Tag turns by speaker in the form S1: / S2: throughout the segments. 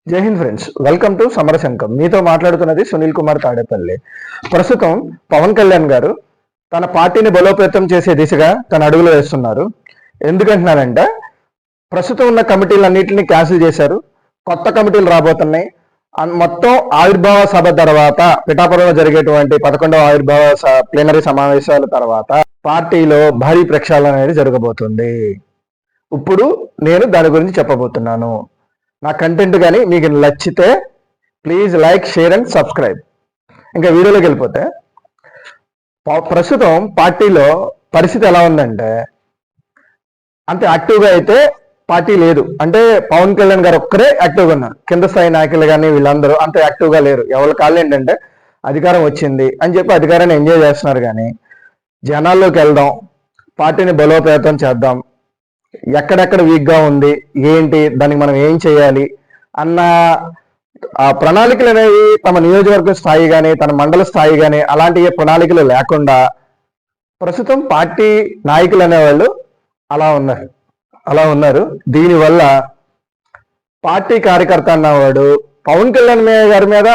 S1: జై Hind friends, welcome to సమరశంకం. మీతో మాట్లాడుతున్నది సునీల్ కుమార్ తాడేపల్లి. ప్రస్తుతం పవన్ కళ్యాణ్ గారు తన పార్టీని బలోపేతం చేసే దిశగా తన అడుగులు వేస్తున్నారు. ఎందుకంటున్నారంటే ప్రస్తుతం ఉన్న కమిటీలన్నింటినీ క్యాన్సిల్ చేశారు, కొత్త కమిటీలు రాబోతున్నాయి. మొత్తం ఆవిర్భావ సభ తర్వాత పిఠాపురంలో జరిగేటువంటి 11వ ఆవిర్భావ ప్లీనరీ సమావేశాల తర్వాత పార్టీలో భారీ ప్రక్షాళన అనేది జరగబోతుంది. ఇప్పుడు నేను దాని గురించి చెప్పబోతున్నాను. నా కంటెంట్ కానీ మీకు నచ్చితే please like, share and subscribe. ఇంకా వీడియోలోకి వెళ్ళిపోతే ప్రస్తుతం పార్టీలో పరిస్థితి ఎలా ఉందంటే అంత యాక్టివ్గా అయితే పార్టీ లేదు. అంటే పవన్ కళ్యాణ్ గారు ఒక్కరే యాక్టివ్గా ఉన్నారు. కింద స్థాయి నాయకులు కానీ వీళ్ళందరూ అంత యాక్టివ్గా లేరు. ఎవరి కాళ్ళు ఏంటంటే అధికారం వచ్చింది అని చెప్పి అధికారాన్ని ఎంజాయ్ చేస్తున్నారు. కానీ జనాల్లోకి వెళ్దాం, పార్టీని బలోపేతం చేద్దాం, ఎక్కడెక్కడ వీక్గా ఉంది ఏంటి, దానికి మనం ఏం చేయాలి అన్న ఆ ప్రణాళికలు అనేవి తమ నియోజకవర్గ స్థాయి కానీ తన మండల స్థాయి కానీ అలాంటి ఏ ప్రణాళికలు లేకుండా ప్రస్తుతం పార్టీ నాయకులు అనేవాళ్ళు అలా ఉన్నారు. దీనివల్ల పార్టీ కార్యకర్త అన్నవాడు పవన్ కళ్యాణ్ గారి మీద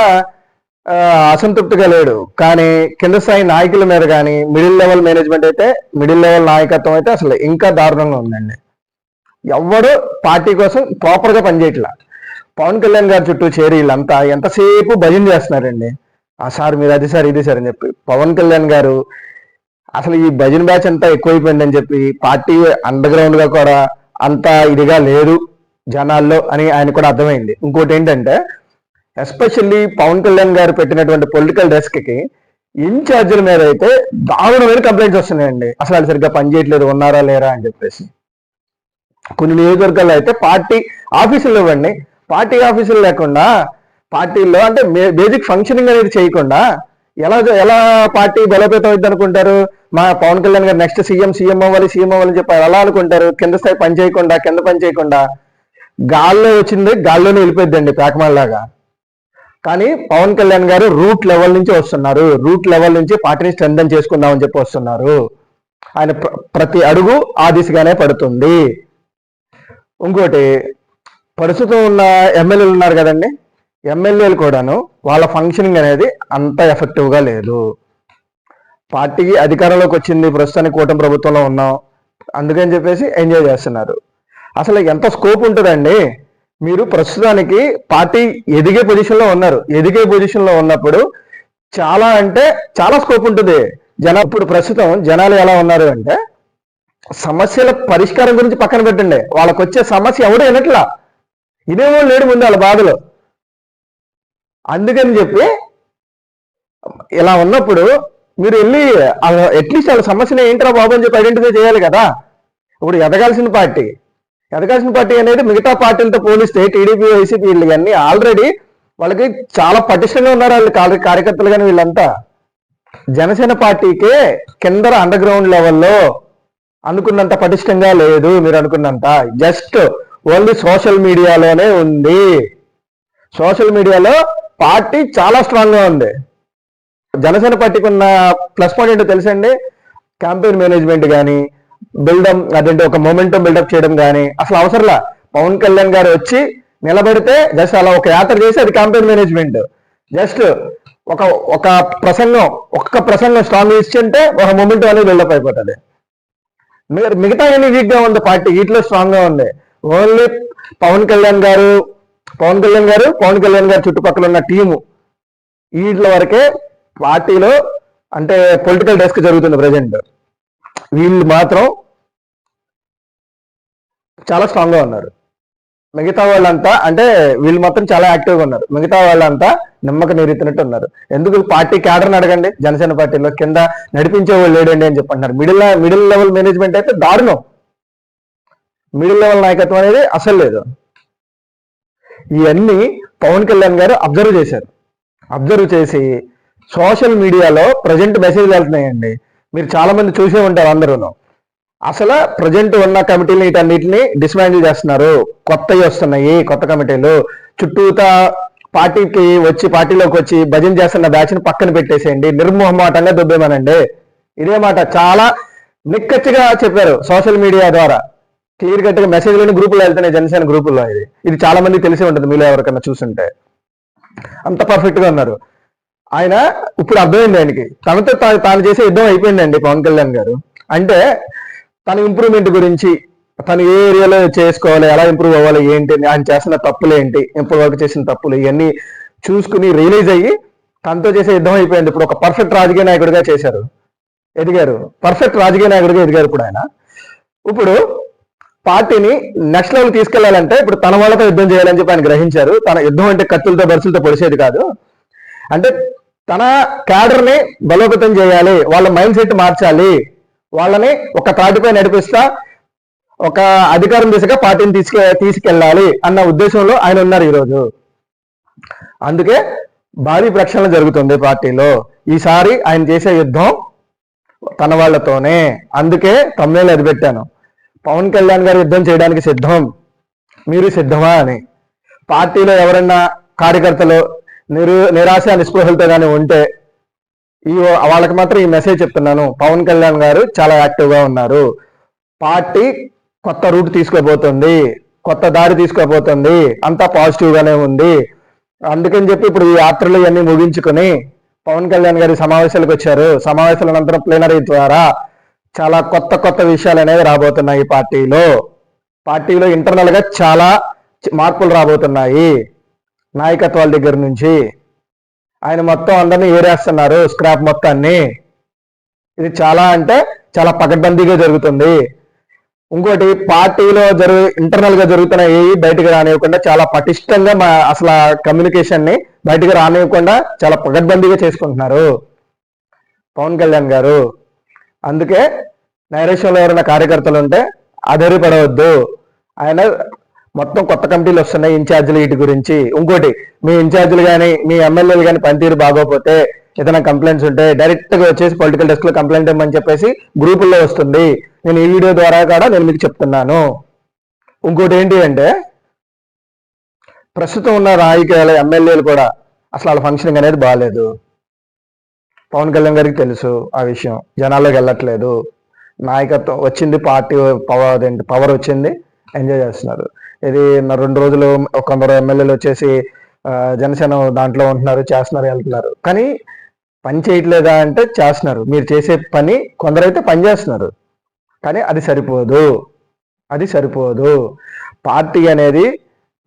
S1: అసంతృప్తిగా లేడు. కానీ కింద స్థాయి నాయకుల మీద కానీ మిడిల్ లెవెల్ మేనేజ్మెంట్ అయితే, మిడిల్ లెవెల్ నాయకత్వం అయితే అసలు ఇంకా దారుణంగా ఉందండి. ఎవరు పార్టీ కోసం ప్రాపర్గా పనిచేయట్లా. పవన్ కళ్యాణ్ గారి చుట్టూ చేరి వీళ్ళంతా ఎంతసేపు భజన చేస్తున్నారండి. ఆ సార్ మీరు అది సార్ ఇది సార్ అని చెప్పి. పవన్ కళ్యాణ్ గారు అసలు ఈ భజన బ్యాచ్ అంతా ఎక్కువైపోయిందని చెప్పి పార్టీ అండర్ గ్రౌండ్ గా కూడా అంత ఇదిగా లేదు జనాల్లో అని ఆయన కూడా అర్థమైంది. ఇంకోటి ఏంటంటే ఎస్పెషల్లీ పవన్ కళ్యాణ్ గారు పెట్టినటువంటి పొలిటికల్ డెస్క్ కి ఇన్ఛార్జీల మీద అయితే దారుణమైన కంప్లైంట్స్ వస్తున్నాయండి. అసలు వాళ్ళు సరిగ్గా పనిచేయట్లేదు, ఉన్నారా లేరా అని చెప్పేసి. కొన్ని నియోజకవర్గాల్లో అయితే పార్టీ ఆఫీసులు ఇవ్వండి, పార్టీ ఆఫీసులు లేకుండా పార్టీల్లో అంటే బేసిక్ ఫంక్షనింగ్ అనేది చేయకుండా ఎలా పార్టీ బలోపేతం అవుతుంది అనుకుంటారు? మా పవన్ కళ్యాణ్ గారు నెక్స్ట్ సీఎం అవ్వాలి అని చెప్పి ఎలా అనుకుంటారు? కింద స్థాయి పని చేయకుండా గాల్లో వచ్చింది గాల్లోనే వెళ్ళిపోద్దండి పేకమాల్లాగా. కానీ పవన్ కళ్యాణ్ గారు రూట్ లెవెల్ నుంచి వస్తున్నారు. రూట్ లెవెల్ నుంచి పార్టీని స్ట్రెంథన్ చేసుకుందామని చెప్పి వస్తున్నారు. ఆయన ప్రతి అడుగు ఆ దిశగానే పడుతుంది. ఇంకోటి, ప్రస్తుతం ఉన్న ఎమ్మెల్యేలు ఉన్నారు కదండి, ఎమ్మెల్యేలు కూడాను వాళ్ళ ఫంక్షనింగ్ అనేది అంత ఎఫెక్టివ్గా లేదు. పార్టీకి అధికారంలోకి వచ్చింది, ప్రస్తుతానికి కూటమి ప్రభుత్వంలో ఉన్నాం, అందుకని చెప్పేసి ఎంజాయ్ చేస్తున్నారు. అసలు ఎంత స్కోప్ ఉంటుందండి? మీరు ప్రస్తుతానికి పార్టీ ఎదిగే పొజిషన్లో ఉన్నారు. ఎదిగే పొజిషన్లో ఉన్నప్పుడు చాలా అంటే చాలా స్కోప్ ఉంటుంది. ఇప్పుడు ప్రస్తుతం జనాలు ఎలా ఉన్నారు అంటే సమస్యల పరిష్కారం గురించి పక్కన పెట్టండి, వాళ్ళకు వచ్చే సమస్య ఎవడు వినట్లా, ఇదేమో లేడు ముందు వాళ్ళ బాధలు. అందుకని చెప్పి ఇలా ఉన్నప్పుడు మీరు వెళ్ళి అట్లీస్ట్ వాళ్ళ సమస్యలు ఏంట్రా బాబు అని చెప్పి ఐడెంటిఫై చేయాలి కదా. ఇప్పుడు ఎదగాల్సిన పార్టీ అనేది మిగతా పార్టీలతో పోలిస్తే టీడీపీ, వైసీపీ వీళ్ళు అన్ని ఆల్రెడీ వాళ్ళకి చాలా పటిష్టంగా ఉన్నారు వాళ్ళు కార్యకర్తలు. కానీ వీళ్ళంతా జనసేన పార్టీకే కింద అండర్ గ్రౌండ్ లెవెల్లో అనుకున్నంత పటిష్టంగా లేదు. మీరు అనుకున్నంత జస్ట్ ఓన్లీ సోషల్ మీడియాలోనే ఉంది. సోషల్ మీడియాలో పార్టీ చాలా స్ట్రాంగ్ గా ఉంది. జనసేన పార్టీకి ఉన్న ప్లస్ పాయింట్ ఏంటో తెలుసండి, క్యాంపెయిన్ మేనేజ్మెంట్ కానీ బిల్డప్, అదంటే ఒక మొమెంటం బిల్డప్ చేయడం కానీ అసలు అవసరంలా. పవన్ కళ్యాణ్ గారు వచ్చి నిలబడితే జస్ట్ అలా ఒక యాత్ర చేసి అది క్యాంపెయిన్ మేనేజ్మెంట్. జస్ట్ ఒక్క ప్రసంగం స్ట్రాంగ్ ఇచ్చింటే ఒక మొమెంటం అనేది బిల్డప్ అయిపోతుంది. మిగతా అన్ని వీక్ గా ఉంది, పార్టీ వీటిలో స్ట్రాంగ్ గా ఉంది. ఓన్లీ పవన్ కళ్యాణ్ గారు చుట్టుపక్కల ఉన్న టీము వీటి వరకే పార్టీలో అంటే పొలిటికల్ డెస్క్ జరుగుతుంది ప్రజెంట్. వీళ్ళు మాత్రం చాలా స్ట్రాంగ్ గా ఉన్నారు. మిగతా వాళ్ళంతా అంటే వీళ్ళు మాత్రం చాలా యాక్టివ్గా ఉన్నారు. మిగతా వాళ్ళంతా నిమ్మక నీరెత్తినట్టు ఉన్నారు. ఎందుకు? పార్టీ క్యాడర్ని అడగండి, జనసేన పార్టీలో కింద నడిపించే వాళ్ళు లేడండి అని చెప్పంటున్నారు. మిడిల్ లెవెల్ మేనేజ్మెంట్ అయితే దారుణం. మిడిల్ లెవెల్ నాయకత్వం అనేది అసలు లేదు. ఇవన్నీ పవన్ కళ్యాణ్ గారు అబ్జర్వ్ చేసి సోషల్ మీడియాలో ప్రజెంట్ మెసేజ్ వెళ్తున్నాయండి. మీరు చాలా మంది చూసే ఉంటారు అందరూ. అసలు ప్రజెంట్ ఉన్న కమిటీలు వీటన్నిటిని డిస్మాండిల్ చేస్తున్నారు. కొత్తవి వస్తున్నాయి, కొత్త కమిటీలు చుట్టూతా పార్టీలోకి వచ్చి భజన చేస్తున్న బ్యాచ్ని పక్కన పెట్టేసేయండి, నిర్మోహమాటంగా దుబ్బేమనండి. ఇదే మాట చాలా నిక్కచ్చిగా చెప్పారు సోషల్ మీడియా ద్వారా. క్లియర్ కట్ గా మెసేజ్లోని గ్రూపులో వెళ్తున్నాయి, జనసేన గ్రూపుల్లో. ఇది చాలా మంది తెలిసి ఉంటుంది మీలో ఎవరికన్నా చూసుంటే. అంత పర్ఫెక్ట్ గా ఉన్నారు ఆయన. ఇప్పుడు అర్థమైంది ఆయనకి, తనతో తాను చేసే యుద్ధం అయిపోయిందండి పవన్ కళ్యాణ్ గారు. అంటే తన ఇంప్రూవ్మెంట్ గురించి, తను ఏ ఏరియాలో చేసుకోవాలి, ఎలా ఇంప్రూవ్ అవ్వాలి, ఏంటి, ఆయన చేసిన తప్పులు ఏంటి, ఇప్పుడు వరకు చేసిన తప్పులు, ఇవన్నీ చూసుకుని రియలైజ్ అయ్యి తనతో చేసే యుద్ధం అయిపోయింది. ఇప్పుడు ఒక పర్ఫెక్ట్ రాజకీయ నాయకుడిగా చేశారు, ఎదిగారు. పర్ఫెక్ట్ రాజకీయ నాయకుడిగా ఎదిగారు ఇప్పుడు ఆయన. ఇప్పుడు పార్టీని నెక్స్ట్ లెవెల్ తీసుకెళ్లాలంటే ఇప్పుడు తన వాళ్ళతో యుద్ధం చేయాలని చెప్పి ఆయన గ్రహించారు. తన యుద్ధం అంటే కత్తులతో బరుసులతో పొడిచేది కాదు. అంటే తన క్యాడర్ని బలోపేతం చేయాలి, వాళ్ళ మైండ్ సెట్ మార్చాలి, వాళ్ళని ఒక తాటిపై నడిపిస్తా ఒక అధికారం దిశగా పార్టీని తీసుకెళ్ళాలి అన్న ఉద్దేశంలో ఆయన ఉన్నారు ఈరోజు. అందుకే భారీ ప్రక్షాళన జరుగుతుంది పార్టీలో. ఈసారి ఆయన చేసే యుద్ధం తన వాళ్ళతోనే. అందుకే తమిళ అది పెట్టాను, పవన్ కళ్యాణ్ గారు యుద్ధం చేయడానికి సిద్ధం, మీరు సిద్ధమా అని. పార్టీలో ఎవరన్నా కార్యకర్తలు నిరాశ నిస్పృహలతో కానీ ఉంటే వాళ్ళకి మాత్రం ఈ మెసేజ్ చెప్తున్నాను, పవన్ కళ్యాణ్ గారు చాలా యాక్టివ్ గా ఉన్నారు. పార్టీ కొత్త రూట్ తీసుకోబోతుంది, కొత్త దారి తీసుకోబోతుంది, అంతా పాజిటివ్ గానే ఉంది. అందుకని చెప్పి ఇప్పుడు ఈ యాత్రలు ఇవన్నీ ముగించుకొని పవన్ కళ్యాణ్ గారి సమావేశాలకు వచ్చారు. సమావేశాల అనంతరం ప్లీనరీ ద్వారా చాలా కొత్త కొత్త విషయాలు అనేవి రాబోతున్నాయి పార్టీలో ఇంటర్నల్ గా చాలా మార్పులు రాబోతున్నాయి. నాయకత్వాల దగ్గర నుంచి ఆయన మొత్తం అందరినీ ఏరేస్తున్నారు, స్క్రాప్ మొత్తాన్ని. ఇది చాలా అంటే చాలా పకడ్బందీగా జరుగుతుంది. ఇంకోటి, పార్టీలో ఇంటర్నల్ గా జరుగుతున్న ఏవి బయటకు రానివ్వకుండా చాలా పటిష్టంగా అసలు కమ్యూనికేషన్ ని బయటకు రానివ్వకుండా చాలా పకడ్బందీగా చేసుకుంటున్నారు పవన్ కళ్యాణ్ గారు. అందుకే నైరేషన్లో ఎవరైనా కార్యకర్తలు ఉంటే ఆధారపడవద్దు. ఆయన మొత్తం కొత్త కమిటీలు వస్తున్నాయి ఇన్ఛార్జీలు వీటి గురించి. ఇంకోటి, మీ ఇన్ఛార్జీలు కానీ మీ ఎమ్మెల్యేలు కానీ పనితీరు బాగోపోతే ఏదైనా కంప్లైంట్స్ ఉంటే డైరెక్ట్ గా వచ్చేసి పొలిటికల్ డెస్క్ లో కంప్లైంట్ ఇవ్వమని చెప్పేసి గ్రూపుల్లో వస్తుంది. నేను ఈ వీడియో ద్వారా కూడా నేను మీకు చెప్తున్నాను. ఇంకోటి ఏంటి అంటే, ప్రస్తుతం ఉన్న రాజకీయాల ఎమ్మెల్యేలు కూడా అసలు వాళ్ళ ఫంక్షనింగ్ అనేది బాగాలేదు. పవన్ కళ్యాణ్ గారికి తెలుసు ఆ విషయం, జనాల్లోకి వెళ్ళట్లేదు. నాయకత్వం వచ్చింది, పార్టీ పవర్ వచ్చింది, ఎంజాయ్ చేస్తున్నారు. ఇది 2 రోజులు కొందరు ఎమ్మెల్యేలు వచ్చేసి జనసేన దాంట్లో ఉంటున్నారు, చేస్తున్నారు, వెళ్తున్నారు. కానీ పని చేయట్లేదా అంటే చేస్తున్నారు. మీరు చేసే పని కొందరైతే పని చేస్తున్నారు, కానీ అది సరిపోదు. పార్టీ అనేది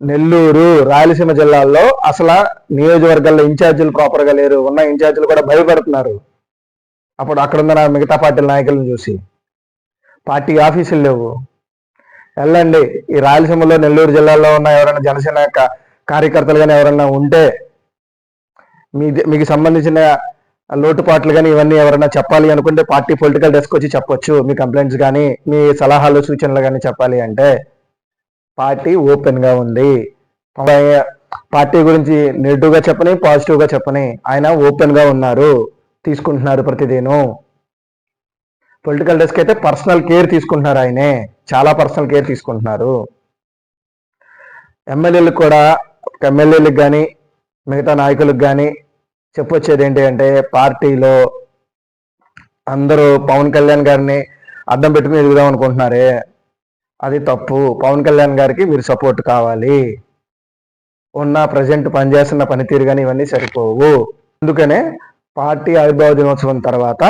S1: నెల్లూరు, రాయలసీమ జిల్లాల్లో అసలు నియోజకవర్గాల్లో ఇన్ఛార్జీలు ప్రాపర్గా లేరు. ఉన్న ఇన్ఛార్జీలు కూడా భయపడుతున్నారు. అప్పుడు అక్కడ ఉన్న మిగతా పార్టీల నాయకులను చూసి. పార్టీ ఆఫీసులు లేవు. వెళ్ళండి, ఈ రాయలసీమలో నెల్లూరు జిల్లాలో ఉన్న ఎవరైనా జనసేన కార్యకర్తలు కానీ ఎవరైనా ఉంటే మీకు సంబంధించిన లోటుపాట్లు కానీ ఇవన్నీ ఎవరైనా చెప్పాలి అనుకుంటే పార్టీ పొలిటికల్ డెస్క్ వచ్చి చెప్పొచ్చు. మీ కంప్లైంట్స్ కానీ మీ సలహాలు సూచనలు కానీ చెప్పాలి అంటే పార్టీ ఓపెన్ గా ఉంది. పార్టీ గురించి నెగిటివ్ గా చెప్పని, పాజిటివ్ గా చెప్పని, ఆయన ఓపెన్ గా ఉన్నారు, తీసుకుంటున్నారు ప్రతిదీను. పొలిటికల్ డెస్క్ అయితే పర్సనల్ కేర్ తీసుకుంటున్నారు, ఆయనే చాలా పర్సనల్ కేర్ తీసుకుంటున్నారు. ఎమ్మెల్యేలకు కానీ మిగతా నాయకులకు కానీ చెప్పొచ్చేది ఏంటి అంటే, పార్టీలో అందరూ పవన్ కళ్యాణ్ గారిని అడ్డం పెట్టుకుని ఎదుగుదాం అనుకుంటున్నారే, అది తప్పు. పవన్ కళ్యాణ్ గారికి మీరు సపోర్ట్ కావాలి. ఉన్న ప్రజెంట్ పనిచేస్తున్న పనితీరు కానీ ఇవన్నీ సరిపోవు. అందుకనే పార్టీ ఆవిర్భావ దినోత్సవం తర్వాత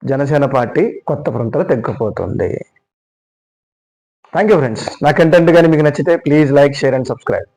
S1: జనసేన పార్టీ కొత్త ప్రాంతాలు తగ్గిపోతుంది. Thank you friends. నా కంటెంట్ కానీ మీకు నచ్చితే please like, share and subscribe.